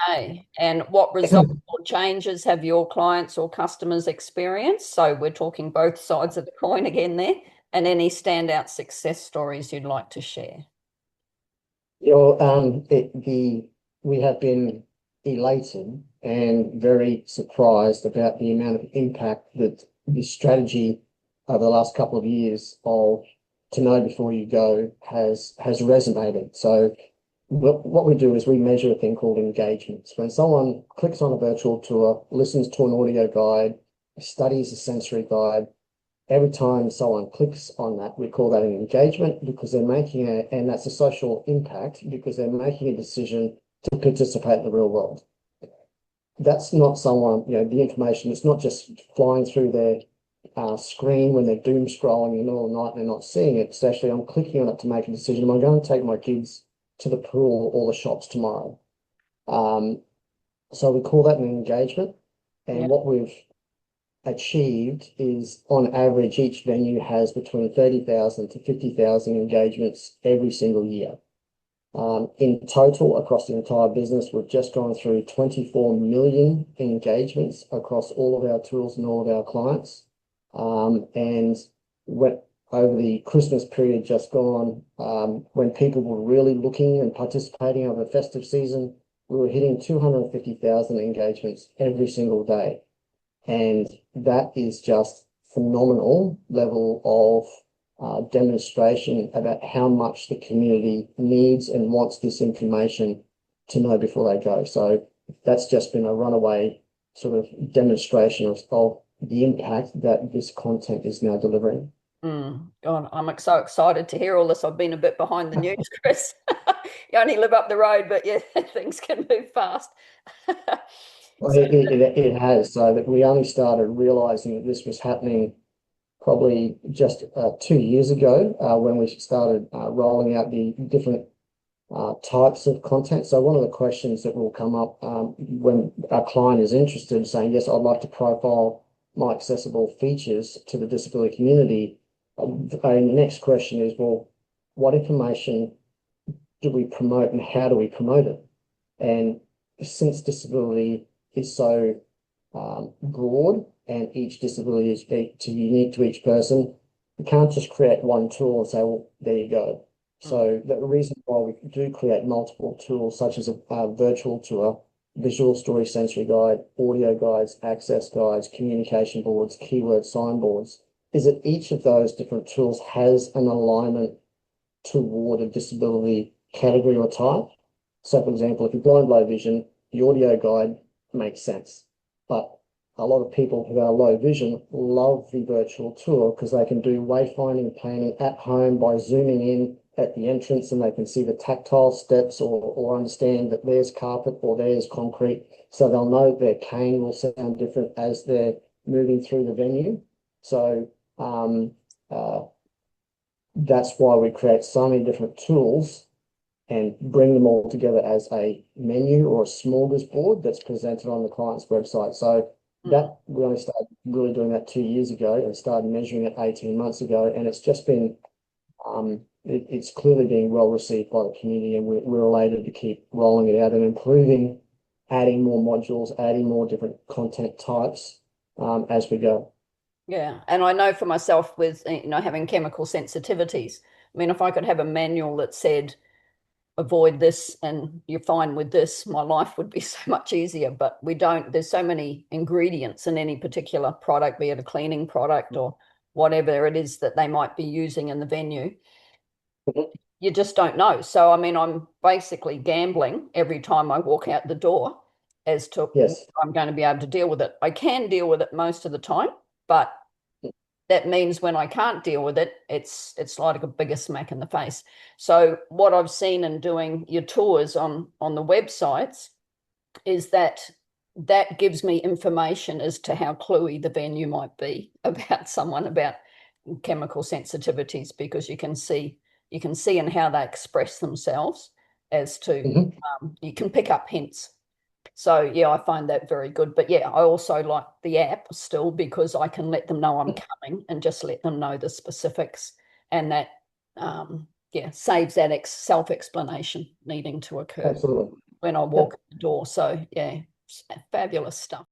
Okay. And what results or changes have your clients or customers experienced? So we're talking both sides of the coin again there, and any standout success stories you'd like to share. We have been elated and very surprised about the amount of impact that this strategy over the last couple of years of to know before you go has resonated. So what we do is we measure a thing called engagements. When someone clicks on a virtual tour, listens to an audio guide, studies a sensory guide, every time someone clicks on that, we call that an engagement because they're making and that's a social impact because they're making a decision to participate in the real world. That's not someone, the information, it's not just flying through their screen when they're doom scrolling in the middle of the night and they're not seeing it. It's actually, I'm clicking on it to make a decision. Am I going to take my kids to the pool or the shops tomorrow? So we call that an engagement. Yeah. And what we've achieved is on average, each venue has between 30,000 to 50,000 engagements every single year. In total, across the entire business, we've just gone through 24 million engagements across all of our tools and all of our clients. And over the Christmas period just gone, when people were really looking and participating over the festive season, we were hitting 250,000 engagements every single day. And that is just phenomenal level of demonstration about how much the community needs and wants this information to know before they go. So that's just been a runaway sort of demonstration of the impact that this content is now delivering. God, I'm so excited to hear all this. I've been a bit behind the news, Chris. You only live up the road, but yeah, things can move fast. Well, So, it has. So that we only started realizing that this was happening probably just 2 years ago when we started rolling out the different types of content. So one of the questions that will come up when our client is interested, saying, yes, I'd like to profile my accessible features to the disability community. The next question is, well, what information do we promote and how do we promote it? And since disability is so broad and each disability is unique to each person, you can't just create one tool and say, well, there you go. So the reason why we do create multiple tools, such as a virtual tour, visual story sensory guide, audio guides, access guides, communication boards, keyword signboards, is that each of those different tools has an alignment toward a disability category or type. So, for example, if you're blind, low vision, the audio guide makes sense. But a lot of people who are low vision love the virtual tour because they can do wayfinding planning at home by zooming in at the entrance and they can see the tactile steps or understand that there's carpet or there's concrete. So they'll know their cane will sound different as they're moving through the venue. So that's why we create so many different tools and bring them all together as a menu or a smorgasbord that's presented on the client's website. So that we only started really doing that 2 years ago and started measuring it 18 months ago. And it's just been, it's clearly being well received by the community and we're elated to keep rolling it out and improving, adding more modules, adding more different content types as we go. yeah, and I know for myself with having chemical sensitivities. I mean, if I could have a manual that said avoid this and you're fine with this, my life would be so much easier. But we don't. There's so many ingredients in any particular product, be it a cleaning product or whatever it is that they might be using in the venue. You just don't know. So, I mean, I'm basically gambling every time I walk out the door as to whether Yes. I'm going to be able to deal with it. I can deal with it most of the time, but that means when I can't deal with it, it's like a bigger smack in the face. So what I've seen in doing your tours on the websites is that gives me information as to how cluey the venue might be about someone about chemical sensitivities because you can see in how they express themselves as to Mhm. you can pick up hints. So yeah, I find that very good. But yeah, I also like the app still because I can let them know I'm coming and just let them know the specifics, and that yeah saves that self-explanation needing to occur, Absolutely. when I walk in the door. So yeah, fabulous stuff.